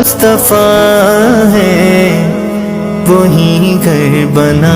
مصطفیٰ ہے وہی گھر بنا.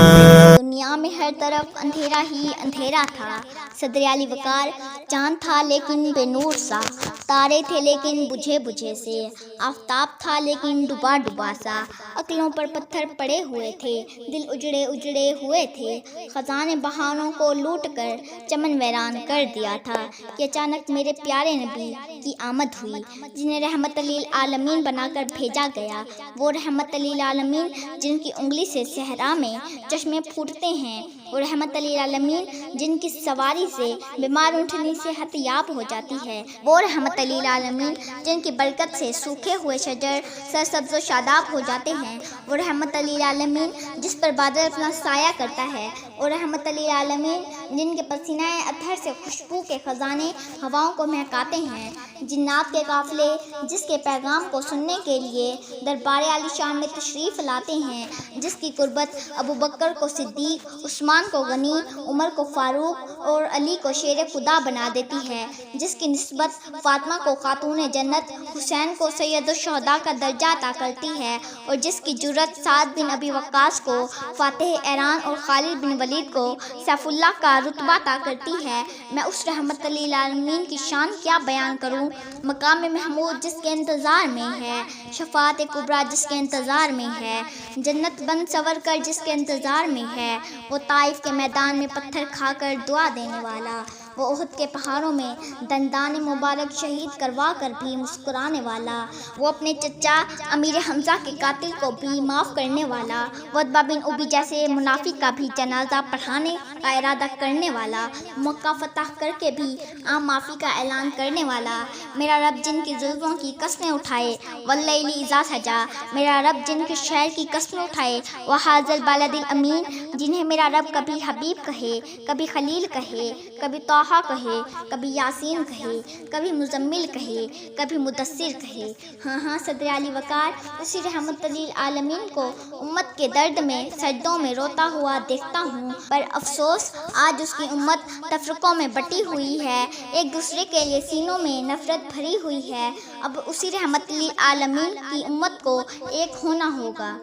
دنیا میں ہر طرف اندھیرا ہی اندھیرا تھا. صدر علی وقار چاند تھا لیکن بے نور سا، تارے تھے لیکن بجھے بجھے سے، آفتاب تھا لیکن ڈوبا ڈوبا سا. عقلوں پر پتھر پڑے ہوئے تھے، دل اجڑے اجڑے ہوئے تھے. خزانے بہانوں کو لوٹ کر چمن ویران کر دیا تھا کہ اچانک میرے پیارے نبی کی آمد ہوئی، جنہیں رحمت للعالمین بنا کر بھیجا گیا. وہ رحمت للعالمین جن کی انگلی سے صحرا میں چشمے پھوٹتے ہیں، وہ رحمت للعالمین جن کی سواری سے بیمار اونٹنی صحت یاب ہو جاتی ہے، وہ رحمت للعالمین جن کی برکت سے سوکھے ہوئے شجر سرسبز و شاداب ہو جاتے ہیں، وہ رحمت للعالمین جس پر بادل اپنا سایہ کرتا ہے، وہ رحمت للعالمین جن کے پسینہ اطہر سے خوشبو کے خزانے ہواؤں کو مہکاتے ہیں. جنات کے قافلے جس کے پیغام کو سننے کے لیے دربار عالی شان میں تشریف لاتے ہیں، جس کی قربت ابوبکر کو صدیق، عثمان کو غنی، عمر کو فاروق اور علی کو شیر خدا بنا دیتی ہے، جس کی نسبت فاطمہ کو خاتون جنت، حسین کو سید الشہداء کا درجہ عطا کرتی ہے، اور جس کی جرأت سعد بن ابی وقاص کو فاتح ایران اور خالد بن ولید کو سیف اللہ کا رتبہ عطا کرتی ہے. میں اس رحمت للعالمین کی شان کیا بیان کروں. مقام محمود جس کے انتظار میں ہے، شفاعت کبریٰ جس کے انتظار میں ہے، جنت بن سور کر جس کے انتظار میں ہے، وہ طائف کے میدان میں پتھر کھا کر دعا دینے والا، وہ احد کے پہاڑوں میں دندان مبارک شہید کروا کر بھی مسکرانے والا، وہ اپنے چچا امیر حمزہ کے قاتل کو بھی معاف کرنے والا، وہ عتبہ بن ابی جیسے منافق کا بھی جنازہ پڑھانے کا ارادہ کرنے والا، مکہ فتح کر کے بھی عام معافی کا اعلان کرنے والا. میرا رب جن کی زلفوں کی قسمیں اٹھائے، واللیل اذا سجا، میرا رب جن کے شہر کی قسمیں اٹھائے، وہذا البلد الامین، جنہیں میرا رب کبھی حبیب کہے، کبھی خلیل کہے، کبھی طٰہٰ کہے، کبھی یاسین کہے، کبھی مزمل کہے، کبھی مدثر کہے. ہاں صدر علی وقار اسی رحمت للعالمین کو امت کے درد میں سجدوں میں روتا ہوا دیکھتا ہوں، پر افسوس آج اس کی امت تفرقوں میں بٹی ہوئی ہے، ایک دوسرے کے لیے سینوں میں نفرت بھری ہوئی ہے. اب اسی رحمت للعالمین کی امت کو ایک ہونا ہوگا.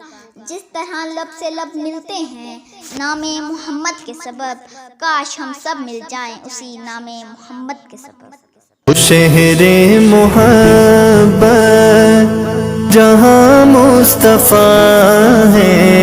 جس طرح لب سے لب ملتے ہیں نام محمد کے سبب، کاش ہم سب مل جائیں اسی نام محمد کے سبب. شہر محبت جہاں مصطفیٰ ہے.